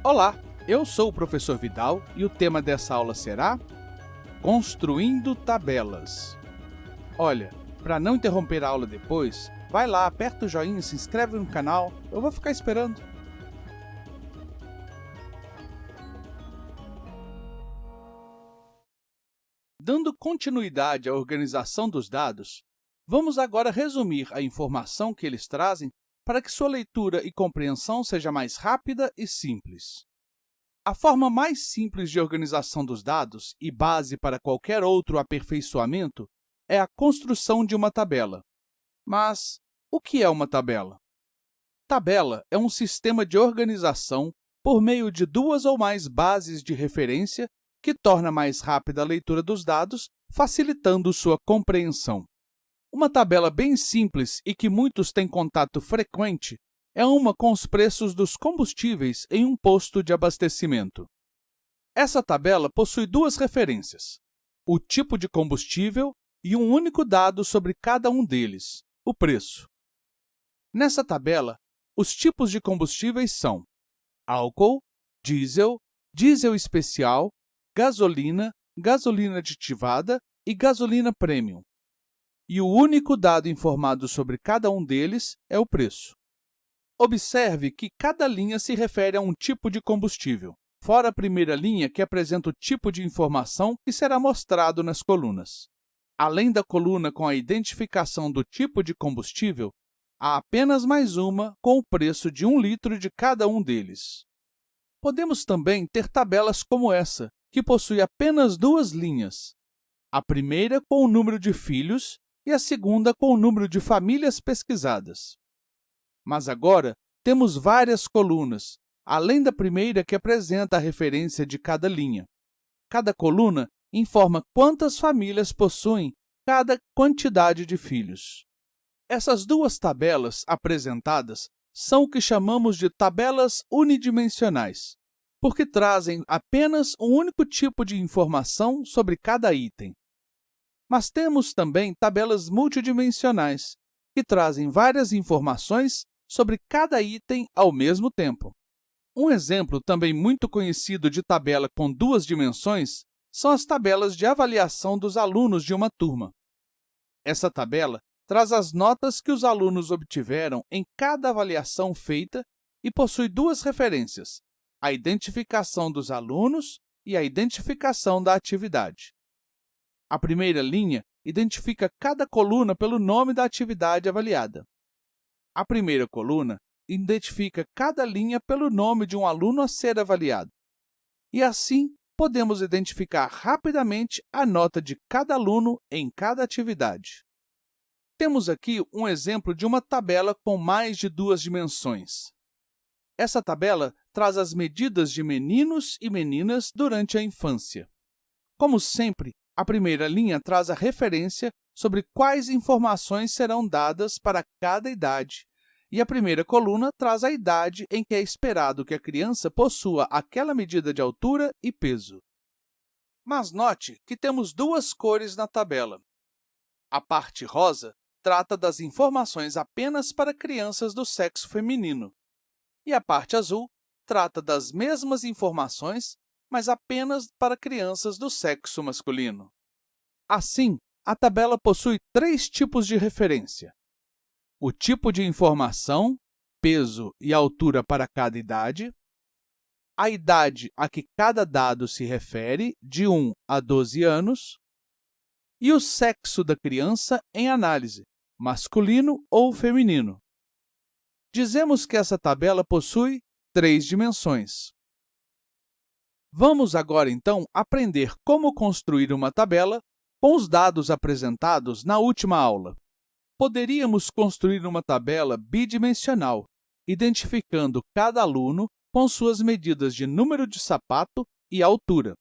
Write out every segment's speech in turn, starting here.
Olá, eu sou o professor Vidal e o tema dessa aula será Construindo Tabelas. Olha, para não interromper a aula depois, vai lá, aperta o joinha, se inscreve no canal, eu vou ficar esperando. Dando continuidade à organização dos dados, vamos agora resumir a informação que eles trazem para que sua leitura e compreensão seja mais rápida e simples. A forma mais simples de organização dos dados e base para qualquer outro aperfeiçoamento é a construção de uma tabela. Mas o que é uma tabela? Tabela é um sistema de organização por meio de duas ou mais bases de referência que torna mais rápida a leitura dos dados, facilitando sua compreensão. Uma tabela bem simples e que muitos têm contato frequente é uma com os preços dos combustíveis em um posto de abastecimento. Essa tabela possui duas referências, o tipo de combustível e um único dado sobre cada um deles, o preço. Nessa tabela, os tipos de combustíveis são álcool, diesel, diesel especial, gasolina, gasolina aditivada e gasolina premium. E o único dado informado sobre cada um deles é o preço. Observe que cada linha se refere a um tipo de combustível, fora a primeira linha que apresenta o tipo de informação que será mostrado nas colunas. Além da coluna com a identificação do tipo de combustível, há apenas mais uma com o preço de 1 litro de cada um deles. Podemos também ter tabelas como essa, que possui apenas duas linhas, a primeira com o número de filhos e a segunda com o número de famílias pesquisadas. Mas agora temos várias colunas, além da primeira que apresenta a referência de cada linha. Cada coluna informa quantas famílias possuem cada quantidade de filhos. Essas duas tabelas apresentadas são o que chamamos de tabelas unidimensionais, porque trazem apenas um único tipo de informação sobre cada item. Mas temos também tabelas multidimensionais, que trazem várias informações sobre cada item ao mesmo tempo. Um exemplo também muito conhecido de tabela com duas dimensões são as tabelas de avaliação dos alunos de uma turma. Essa tabela traz as notas que os alunos obtiveram em cada avaliação feita e possui duas referências, a identificação dos alunos e a identificação da atividade. A primeira linha identifica cada coluna pelo nome da atividade avaliada. A primeira coluna identifica cada linha pelo nome de um aluno a ser avaliado. E assim, podemos identificar rapidamente a nota de cada aluno em cada atividade. Temos aqui um exemplo de uma tabela com mais de duas dimensões. Essa tabela traz as medidas de meninos e meninas durante a infância. Como sempre, a primeira linha traz a referência sobre quais informações serão dadas para cada idade, e a primeira coluna traz a idade em que é esperado que a criança possua aquela medida de altura e peso. Mas note que temos duas cores na tabela. A parte rosa trata das informações apenas para crianças do sexo feminino, e a parte azul trata das mesmas informações, mas apenas para crianças do sexo masculino. Assim, a tabela possui três tipos de referência: o tipo de informação, peso e altura para cada idade, a idade a que cada dado se refere, de 1 a 12 anos, e o sexo da criança em análise, masculino ou feminino. Dizemos que essa tabela possui três dimensões. Vamos agora, então, aprender como construir uma tabela com os dados apresentados na última aula. Poderíamos construir uma tabela bidimensional, identificando cada aluno com suas medidas de número de sapato e altura.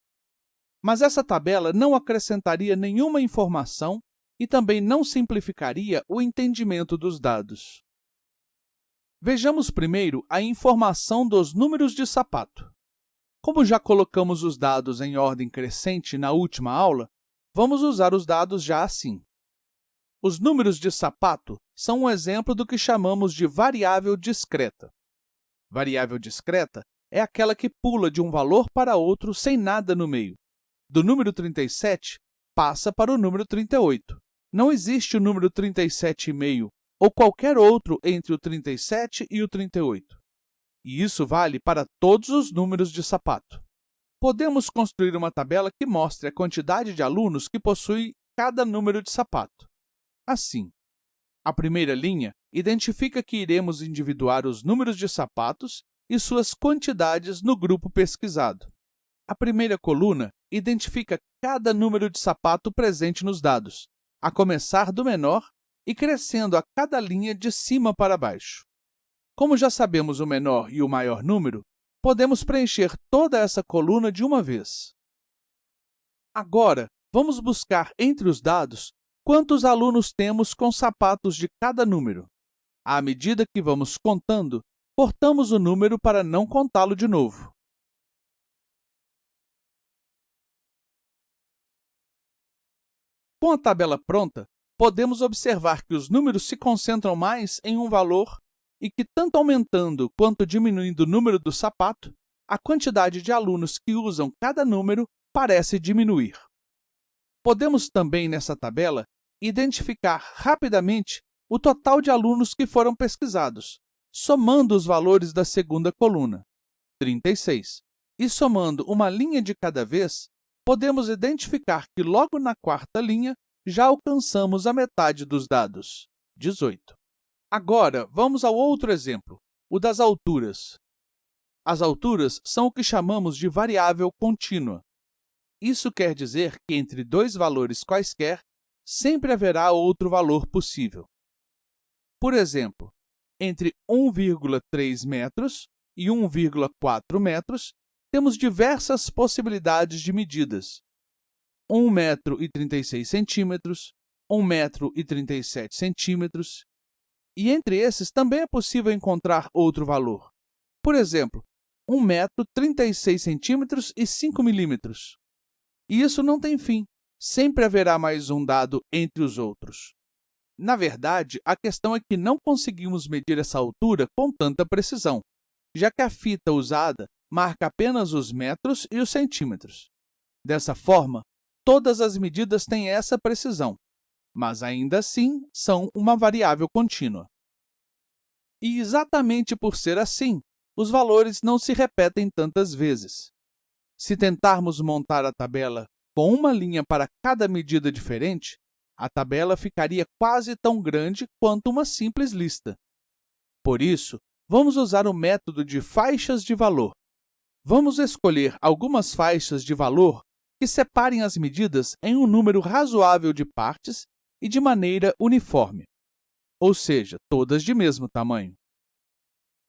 Mas essa tabela não acrescentaria nenhuma informação e também não simplificaria o entendimento dos dados. Vejamos primeiro a informação dos números de sapato. Como já colocamos os dados em ordem crescente na última aula, vamos usar os dados já assim. Os números de sapato são um exemplo do que chamamos de variável discreta. Variável discreta é aquela que pula de um valor para outro sem nada no meio. Do número 37, passa para o número 38. Não existe o número 37,5 ou qualquer outro entre o 37 e o 38. E isso vale para todos os números de sapato. Podemos construir uma tabela que mostre a quantidade de alunos que possui cada número de sapato. Assim, a primeira linha identifica que iremos individuar os números de sapatos e suas quantidades no grupo pesquisado. A primeira coluna identifica cada número de sapato presente nos dados, a começar do menor e crescendo a cada linha de cima para baixo. Como já sabemos o menor e o maior número, podemos preencher toda essa coluna de uma vez. Agora, vamos buscar entre os dados quantos alunos temos com sapatos de cada número. À medida que vamos contando, cortamos o número para não contá-lo de novo. Com a tabela pronta, podemos observar que os números se concentram mais em um valor e que, tanto aumentando quanto diminuindo o número do sapato, a quantidade de alunos que usam cada número parece diminuir. Podemos também, nessa tabela, identificar rapidamente o total de alunos que foram pesquisados, somando os valores da segunda coluna, 36, e somando uma linha de cada vez, podemos identificar que logo na quarta linha já alcançamos a metade dos dados, 18. Agora, vamos ao outro exemplo, o das alturas. As alturas são o que chamamos de variável contínua. Isso quer dizer que entre dois valores quaisquer, sempre haverá outro valor possível. Por exemplo, entre 1,3 metros e 1,4 metros, temos diversas possibilidades de medidas. 1,36 metros, 1,37 metros, e entre esses também é possível encontrar outro valor. Por exemplo, 1,36 metros e 5 milímetros. E isso não tem fim, sempre haverá mais um dado entre os outros. Na verdade, a questão é que não conseguimos medir essa altura com tanta precisão, já que a fita usada marca apenas os metros e os centímetros. Dessa forma, todas as medidas têm essa precisão, mas ainda assim são uma variável contínua. E exatamente por ser assim, os valores não se repetem tantas vezes. Se tentarmos montar a tabela com uma linha para cada medida diferente, a tabela ficaria quase tão grande quanto uma simples lista. Por isso, vamos usar o método de faixas de valor. Vamos escolher algumas faixas de valor que separem as medidas em um número razoável de partes e de maneira uniforme, ou seja, todas de mesmo tamanho.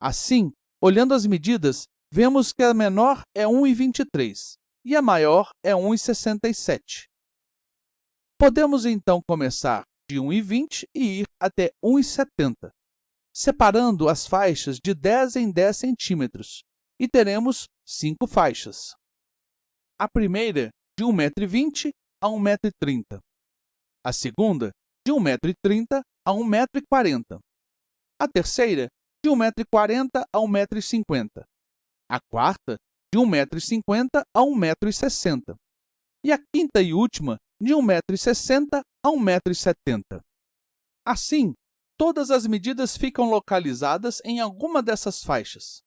Assim, olhando as medidas, vemos que a menor é 1,23 e a maior é 1,67. Podemos, então, começar de 1,20 e ir até 1,70, separando as faixas de 10 em 10 centímetros, e teremos 5 faixas. A primeira, de 1,20 m a 1,30 m. A segunda, de 1,30 m a 1,40 m. A terceira, de 1,40 m a 1,50 m. A quarta, de 1,50 m a 1,60 m. E a quinta e última, de 1,60 m a 1,70 m. Assim, todas as medidas ficam localizadas em alguma dessas faixas.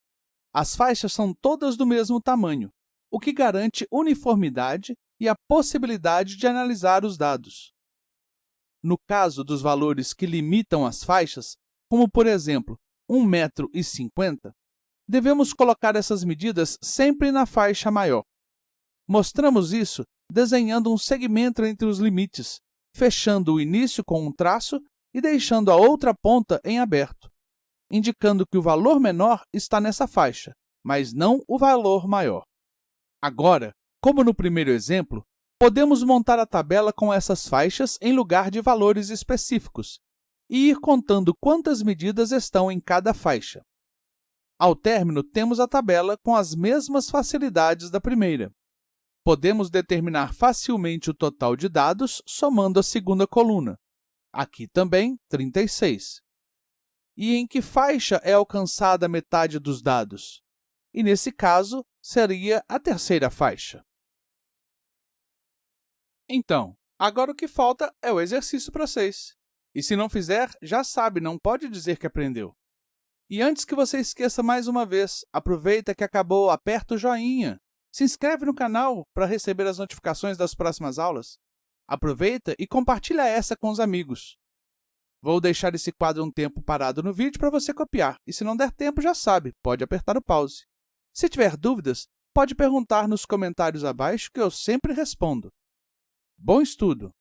As faixas são todas do mesmo tamanho, o que garante uniformidade e a possibilidade de analisar os dados. No caso dos valores que limitam as faixas, como por exemplo 1,50 m, devemos colocar essas medidas sempre na faixa maior. Mostramos isso desenhando um segmento entre os limites, fechando o início com um traço e deixando a outra ponta em aberto, indicando que o valor menor está nessa faixa, mas não o valor maior. Agora, como no primeiro exemplo, podemos montar a tabela com essas faixas em lugar de valores específicos e ir contando quantas medidas estão em cada faixa. Ao término, temos a tabela com as mesmas facilidades da primeira. Podemos determinar facilmente o total de dados somando a segunda coluna. Aqui também, 36. E em que faixa é alcançada a metade dos dados? e, nesse caso, seria a terceira faixa. Então, agora o que falta é o exercício para vocês. E se não fizer, já sabe, não pode dizer que aprendeu. E antes que você esqueça mais uma vez, aproveita que acabou, aperta o joinha. Se inscreve no canal para receber as notificações das próximas aulas. Aproveita e compartilha essa com os amigos. Vou deixar esse quadro um tempo parado no vídeo para você copiar. E se não der tempo, já sabe, pode apertar o pause. Se tiver dúvidas, pode perguntar nos comentários abaixo que eu sempre respondo. Bom estudo!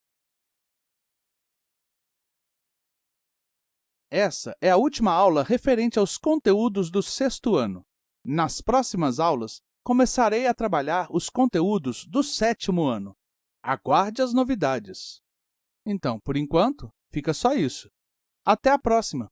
Essa é a última aula referente aos conteúdos do sexto ano. Nas próximas aulas, começarei a trabalhar os conteúdos do sétimo ano. Aguarde as novidades! Então, por enquanto, fica só isso. Até a próxima!